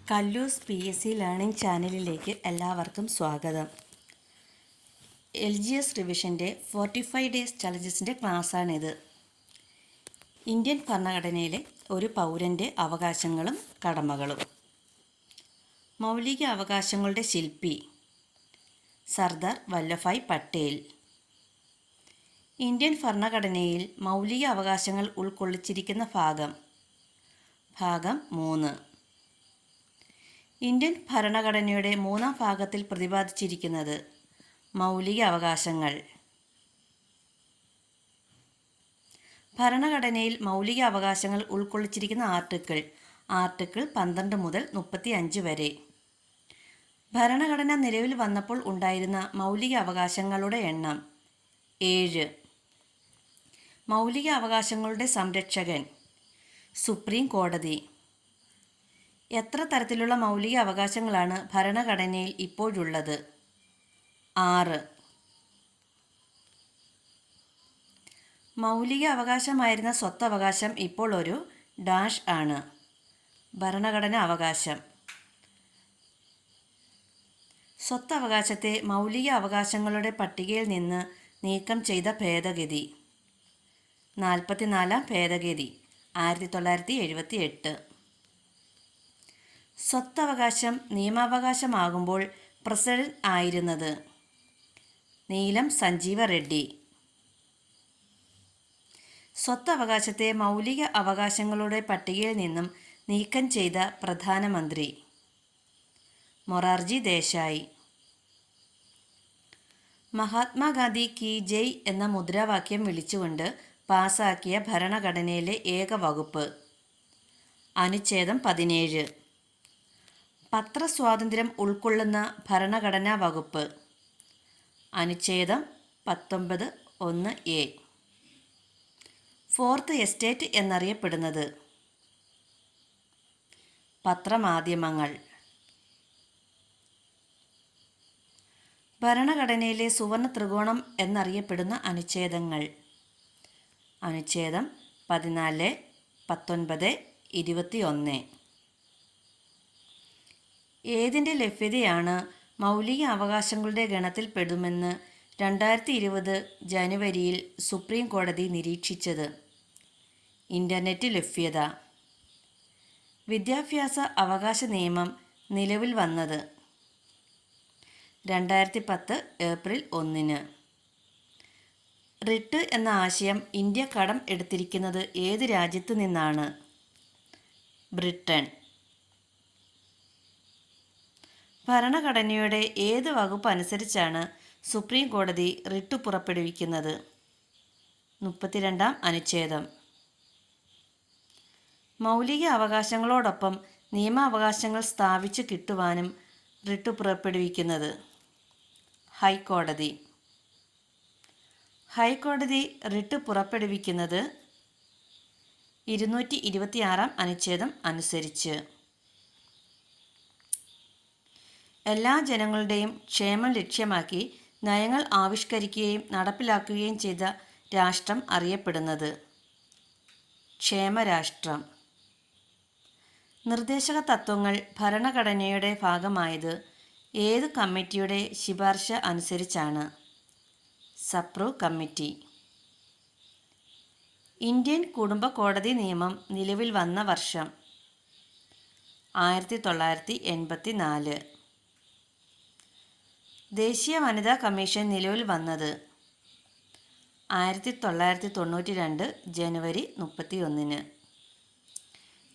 കല്ലൂസ് PSC learning ചാനലിലേക്ക് എല്ലാവർക്കും സ്വാഗതം. LGS റിവിഷൻ്റെ 45 ഡേയ്സ് ചലഞ്ചസിൻ്റെ ക്ലാസ്സാണിത്. ഇന്ത്യൻ ഭരണഘടനയിലെ ഒരു പൗരൻ്റെ അവകാശങ്ങളും കടമകളും. മൗലിക അവകാശങ്ങളുടെ ശില്പി സർദാർ വല്ലഭായ് പട്ടേൽ. ഇന്ത്യൻ ഭരണഘടനയിൽ മൗലിക അവകാശങ്ങൾ ഉൾക്കൊള്ളിച്ചിരിക്കുന്ന ഭാഗം 3. ഇന്ത്യൻ ഭരണഘടനയുടെ 3-ാം ഭാഗത്തിൽ പ്രതിപാദിച്ചിരിക്കുന്നത് മൗലിക അവകാശങ്ങൾ. ഭരണഘടനയിൽ മൗലിക അവകാശങ്ങൾ ഉൾക്കൊള്ളിച്ചിരിക്കുന്ന ആർട്ടിക്കിൾ 12 മുതൽ 35 വരെ. ഭരണഘടന നിലവിൽ വന്നപ്പോൾ ഉണ്ടായിരുന്ന മൗലിക അവകാശങ്ങളുടെ എണ്ണം 7. മൗലിക അവകാശങ്ങളുടെ സംരക്ഷകൻ സുപ്രീം കോടതി. എത്ര തരത്തിലുള്ള മൗലിക അവകാശങ്ങളാണ് ഭരണഘടനയിൽ ഇപ്പോഴുള്ളത്? 6. മൗലിക അവകാശമായിരുന്ന സ്വത്തവകാശം ഇപ്പോൾ ഒരു ഡാഷ് ആണ്. ഭരണഘടന അവകാശം. സ്വത്തവകാശത്തെ മൗലിക അവകാശങ്ങളുടെ പട്ടികയിൽ നിന്ന് നീക്കം ചെയ്ത ഭേദഗതി 44-ാം ഭേദഗതി 1978. സ്വത്തവകാശം നിയമാവകാശമാകുമ്പോൾ പ്രസിഡന്റ് ആയിരുന്നത് നീലം സഞ്ജീവ റെഡ്ഡി. സ്വത്തവകാശത്തെ മൗലിക അവകാശങ്ങളുടെ പട്ടികയിൽ നിന്നും നീക്കം ചെയ്ത പ്രധാനമന്ത്രി മൊറാർജി ദേശായി. മഹാത്മാഗാന്ധി കി ജയ് എന്ന മുദ്രാവാക്യം വിളിച്ചുകൊണ്ട് പാസാക്കിയ ഭരണഘടനയിലെ ഏക വകുപ്പ് അനുച്ഛേദം 17. പത്രസ്വാതന്ത്ര്യം ഉൾക്കൊള്ളുന്ന ഭരണഘടനാ വകുപ്പ് അനുച്ഛേദം 19(1)(a). ഫോർത്ത് എസ്റ്റേറ്റ് എന്നറിയപ്പെടുന്നത് പത്രമാധ്യമങ്ങൾ. ഭരണഘടനയിലെ സുവർണ ത്രികോണം എന്നറിയപ്പെടുന്ന അനുച്ഛേദങ്ങൾ അനുച്ഛേദം 14, 19, 21. ഏതിൻ്റെ ലഭ്യതയാണ് മൗലിക അവകാശങ്ങളുടെ ഗണത്തിൽപ്പെടുമെന്ന് 2020 ജനുവരിയിൽ സുപ്രീം കോടതി നിരീക്ഷിച്ചത്? ഇൻ്റർനെറ്റ് ലഭ്യത. വിദ്യാഭ്യാസ അവകാശ നിയമം നിലവിൽ വന്നത് 2010 ഏപ്രിൽ 1. റിട്ട് എന്ന ആശയം ഇന്ത്യ കടം എടുത്തിരിക്കുന്നത് ഏത് രാജ്യത്തു നിന്നാണ്? ബ്രിട്ടൻ. ഭരണഘടനയുടെ ഏത് വകുപ്പ് അനുസരിച്ചാണ് സുപ്രീം കോടതി റിട്ട് പുറപ്പെടുവിക്കുന്നത്? 32-ാം അനുച്ഛേദം. മൗലിക അവകാശങ്ങളോടൊപ്പം നിയമാവകാശങ്ങൾ സ്ഥാപിച്ചു കിട്ടുവാനും റിട്ട് പുറപ്പെടുവിക്കുന്നത് ഹൈക്കോടതി. ഹൈക്കോടതി റിട്ട് പുറപ്പെടുവിക്കുന്നത് 226-ാം അനുച്ഛേദം അനുസരിച്ച്. എല്ലാ ജനങ്ങളുടെയും ക്ഷേമം ലക്ഷ്യമാക്കി നയങ്ങൾ ആവിഷ്കരിക്കുകയും നടപ്പിലാക്കുകയും ചെയ്ത രാഷ്ട്രം അറിയപ്പെടുന്നത് ക്ഷേമരാഷ്ട്രം. നിർദ്ദേശക തത്വങ്ങൾ ഭരണഘടനയുടെ ഭാഗമായത് ഏത് കമ്മിറ്റിയുടെ ശുപാർശ അനുസരിച്ചാണ്? സപ്രു കമ്മിറ്റി. ഇന്ത്യൻ കുടുംബ കോടതി നിയമം നിലവിൽ വന്ന വർഷം 1984. ദേശീയ വനിതാ കമ്മീഷൻ നിലവിൽ വന്നത് 1992 ജനുവരി 31.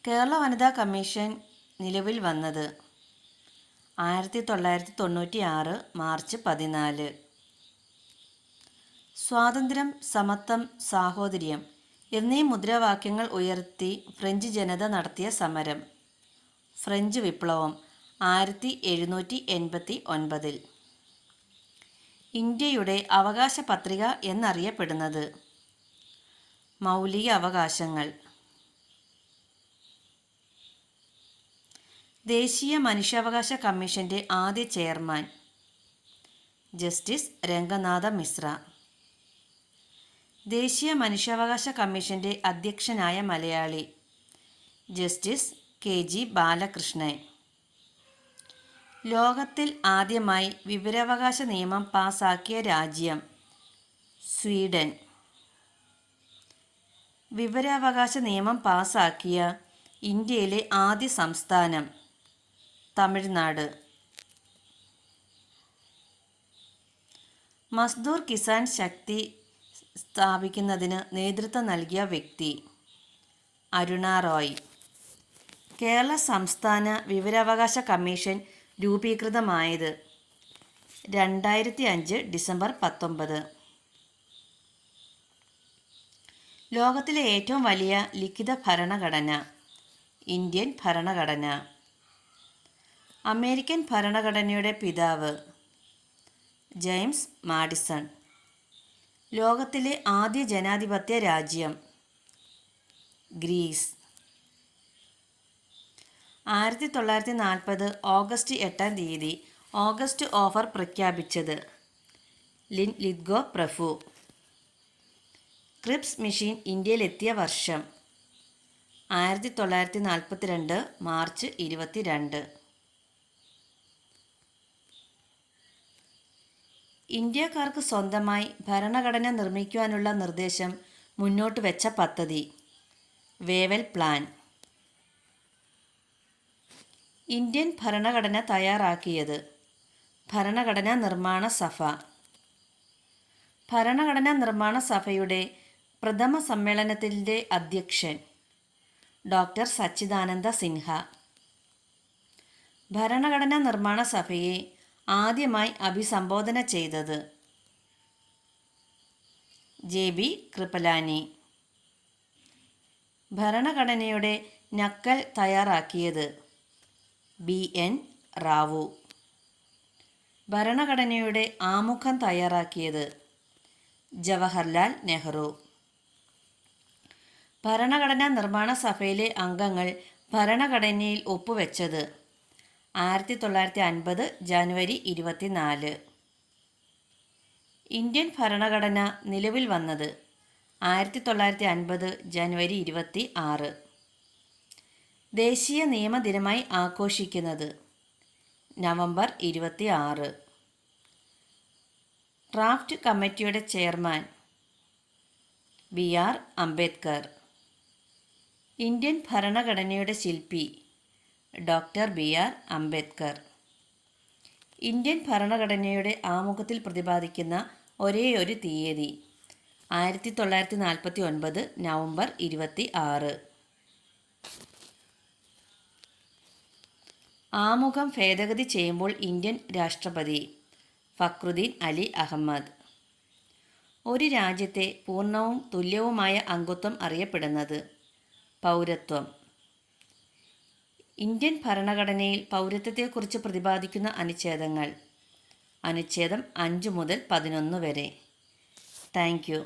കേരള വനിതാ കമ്മീഷൻ നിലവിൽ വന്നത് 1996 മാർച്ച് 14. സ്വാതന്ത്ര്യം, സമത്വം, സാഹോദര്യം എന്നീ മുദ്രാവാക്യങ്ങൾ ഉയർത്തി ഫ്രഞ്ച് ജനത നടത്തിയ സമരം ഫ്രഞ്ച് വിപ്ലവം 1789. ഇന്ത്യയുടെ അവകാശ പത്രിക എന്നറിയപ്പെടുന്നത് മൗലിക അവകാശങ്ങൾ. ദേശീയ മനുഷ്യാവകാശ കമ്മീഷൻ്റെ ആദ്യ ചെയർമാൻ ജസ്റ്റിസ് രംഗനാഥ മിശ്ര. ദേശീയ മനുഷ്യാവകാശ കമ്മീഷൻ്റെ അധ്യക്ഷനായ Malayali justice K G Balakrishnan. ലോകത്തിൽ ആദ്യമായി വിവരാവകാശ നിയമം പാസാക്കിയ രാജ്യം സ്വീഡൻ. വിവരാവകാശ നിയമം പാസാക്കിയ ഇന്ത്യയിലെ ആദ്യ സംസ്ഥാനം തമിഴ്നാട്. മസ്ദൂർ കിസാൻ ശക്തി സ്ഥാപിക്കുന്നതിന് നേതൃത്വം നൽകിയ വ്യക്തി അരുണ റോയ്. കേരള സംസ്ഥാന വിവരാവകാശ കമ്മീഷൻ രൂപീകൃതമായത് 2005 ഡിസംബർ 19. ലോകത്തിലെ ഏറ്റവും വലിയ ലിഖിത ഭരണഘടന ഇന്ത്യൻ ഭരണഘടന. അമേരിക്കൻ ഭരണഘടനയുടെ പിതാവ് ജെയിംസ് മാഡിസൺ. ലോകത്തിലെ ആദ്യ ജനാധിപത്യ രാജ്യം ഗ്രീസ്. 1940 ഓഗസ്റ്റ് 8 ഓഗസ്റ്റ് ഓഫർ പ്രഖ്യാപിച്ചത് ലിത്ഗോ പ്രഭു. ക്രിപ്സ് മെഷീൻ ഇന്ത്യയിലെത്തിയ വർഷം 1942 മാർച്ച് 22. ഇന്ത്യക്കാർക്ക് സ്വന്തമായി ഭരണഘടന നിർമ്മിക്കുവാനുള്ള നിർദ്ദേശം മുന്നോട്ട് വെച്ച പദ്ധതി വേവൽ പ്ലാൻ. ഇന്ത്യൻ ഭരണഘടന തയ്യാറാക്കിയത് ഭരണഘടനാ നിർമ്മാണ സഭ. ഭരണഘടനാ നിർമ്മാണ സഭയുടെ പ്രഥമ സമ്മേളനത്തിൻ്റെ അധ്യക്ഷൻ ഡോക്ടർ സച്ചിദാനന്ദ സിൻഹ. ഭരണഘടനാ നിർമ്മാണ സഭയെ ആദ്യമായി അഭിസംബോധന ചെയ്തത് JB കൃപലാനി. ഭരണഘടനയുടെ നക്കൽ തയ്യാറാക്കിയത് BN റാവു. ഭരണഘടനയുടെ ആമുഖം തയ്യാറാക്കിയത് ജവഹർലാൽ നെഹ്റു. ഭരണഘടനാ നിർമ്മാണ സഭയിലെ അംഗങ്ങൾ ഭരണഘടനയിൽ ഒപ്പുവെച്ചത് 1950 ജനുവരി 24. ഇന്ത്യൻ ഭരണഘടന നിലവിൽ വന്നത് 1950 ജനുവരി 26. ദേശീയ നിയമദിനമായി ആഘോഷിക്കുന്നത് നവംബർ 26. ഡ്രാഫ്റ്റ് കമ്മിറ്റിയുടെ ചെയർമാൻ BR അംബേദ്കർ. ഇന്ത്യൻ ഭരണഘടനയുടെ ശില്പി ഡോക്ടർ BR അംബേദ്കർ. ഇന്ത്യൻ ഭരണഘടനയുടെ ആമുഖത്തിൽ പ്രതിപാദിക്കുന്ന ഒരേയൊരു തീയതി 1949 നവംബർ 26. ആമുഖം ഭേദഗതി ചെയ്യുമ്പോൾ ഇന്ത്യൻ രാഷ്ട്രപതി ഫക്രുദ്ദീൻ അലി അഹമ്മദ്. ഒരു രാജ്യത്തെ പൂർണ്ണവും തുല്യവുമായ അംഗത്വം അറിയപ്പെടുന്നത് പൗരത്വം. ഇന്ത്യൻ ഭരണഘടനയിൽ പൗരത്വത്തെക്കുറിച്ച് പ്രതിപാദിക്കുന്ന അനുച്ഛേദങ്ങൾ അനുച്ഛേദം 5 മുതൽ 11 വരെ. Thank you.